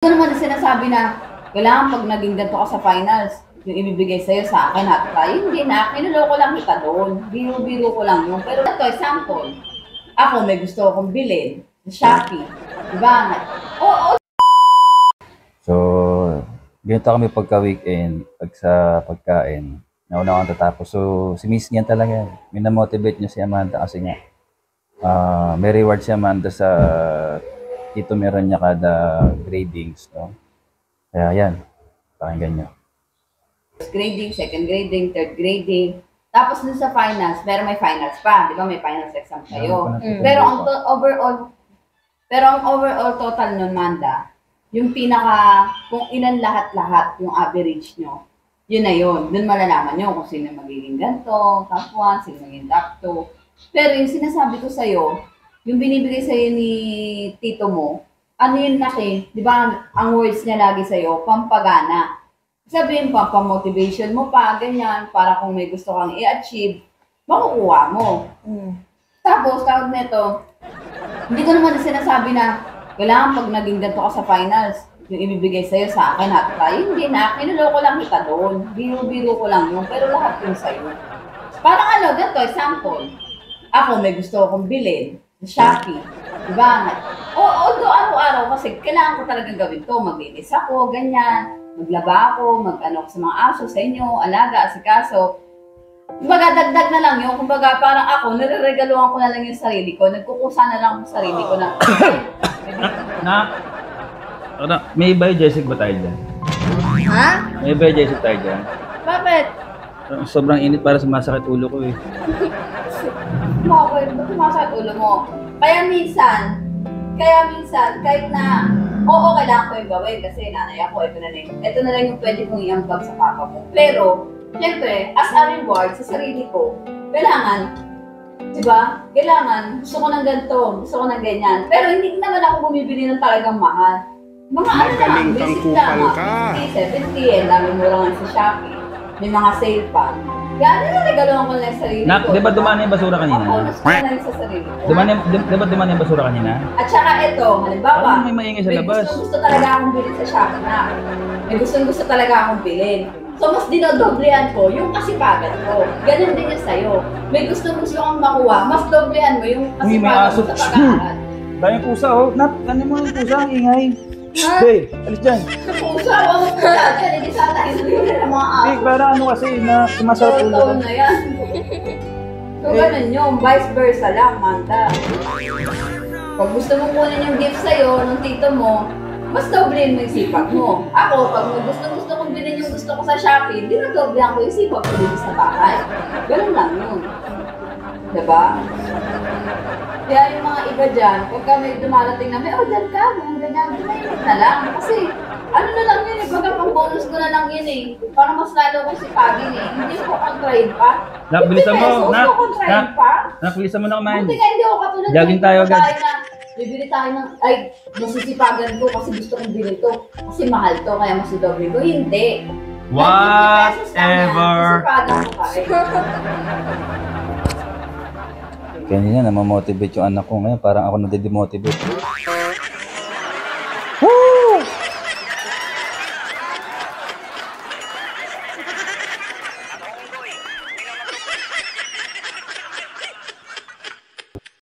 Ito naman ang sinasabi na, kailangan pag naging ganito ka sa finals, yung ibibigay sa'yo sa akin at tayo, hindi na, kinuloko lang kita doon. Biro-biro ko lang yun. Pero ito, example, ako may gusto akong bilhin sa Shopee. Diba? Oo. So, ganito kami pagka-weekend, pag sa pagkain, nauna akong tatapos. So, si Miss niyan talaga, minamotivate niya si Amanda kasi nga, may reward si Amanda sa dito meron niya kada gradings, no? Kaya yan, pakinggan niyo. First grading, second grading, third grading. Tapos dun sa finals, pero may finals pa. Di ba may finals exam kayo? Pero ang overall total nun, Manda, yung pinaka, kung ilan lahat-lahat yung average nyo, yun na yun. Dun malalaman nyo kung sino magiging ganito, top 1, sino magiging top 2. Pero yung sinasabi ko sa'yo, yung binibigay sa'yo ni tito mo, ano yun laki, di ba ang words niya lagi sa'yo, pampagana. Sabihin pa, pa-motivation mo pa, ganyan, para kung may gusto kang i-achieve, makukuha mo. Tapos, tawag nito, hindi ko naman sinasabi na, kailangan pag naging ganito ka sa finals, yung ibibigay sa'yo sa akin at tayo, hindi na, kinuloko lang kita doon. Biro-biro ko lang yun, pero lahat yun sa'yo. Parang ano, ganito, example, ako may gusto akong bilhin sa Shopee. Diba? Although araw-araw kasi kailangan ko talagang gawin to. Maglinis ako, ganyan. Maglaba ako, mag-ano sa mga aso sa inyo, alaga, asikaso. Kumbaga, dagdag na lang yun. Kumbaga, parang ako, nire-regaluhan ko na lang yung sarili ko. Nagkukusa na lang yung sarili ko na. May biogesic ba tayo dyan? Ha? May biogesic tayo dyan? Bakit? Sobrang init para sumasakit ulo ko eh. Bakit? Ba't sumasakit ulo mo? Kaya minsan, kahit na, oo, kailangan ko yung gawin kasi nanay ako, ito na lang yung pwede kong i-ambag sa papa mo. Pero, syempre, as a reward sa sarili ko, kailangan, di ba? Kailangan, gusto ko ng ganito, gusto ko ng ganyan. Pero hindi naman ako bumibili ng talagang mahal. Mga ano lang, basic lang, 50, 70, ang dami mura nga sa Shopee. May mga sale pa. Kaya nilalagalawang ko lang sa sarili ko. Di ba dumana yung basura kanina? Ako, nasa lang sa sarili ko. Di ba dumana yung basura kanina? At saka ito, halimbawa, Parang may maingay sa labas. gusto talaga akong bilhin sa Shopee na. May gusto talaga akong bilhin. So, mas dinodoblehan ko yung kasipagan ko. Ganun din yung sa'yo. May gusto kang makuha, mas doblehan mo yung kasipagan mo sa pag-aaral. Daming pusa oh. Ano mo yung pusa? Ang ingay. Hey, alis dyan. Pusa, wala ko dyan. Hindi sana isipin ng mga aso. Parang ano kasi na sumasarap ulo ko. Na yan. So, ganun yung vice versa lang, Manda. Pag gusto mong kunin yung gift sa'yo, ng tito mo, mas doblehin mo yung sipag mo. Ako, pag gusto kong bilhin yung gusto ko sa Shopee, dinodoblehan ko yung sipag ko dito sa bahay. Ganun lang yun. Diba? Kaya yung mga iba dyan, pagka may dumarating na may order ka, mga ganyan, ginahimik na lang. Kasi, ano na lang yun eh, pagka pang bonus ko na lang yun eh. Para mas lalo kong sipagin eh. Hindi ko kontrahin pa. Bilisan mo, Bilisan mo na kumain. Buti ka hindi ako katulad. Jogging tayo agad. Bibili tayo ng, ay, masisipagan ko kasi gusto kong bilhin to. Kasi mahal to, kaya masidoble ko. Hindi. Whatever. Masisipagan ko pa rin. Kanina, namamotivate yung anak ko ngayon. Parang ako nade-demotivate.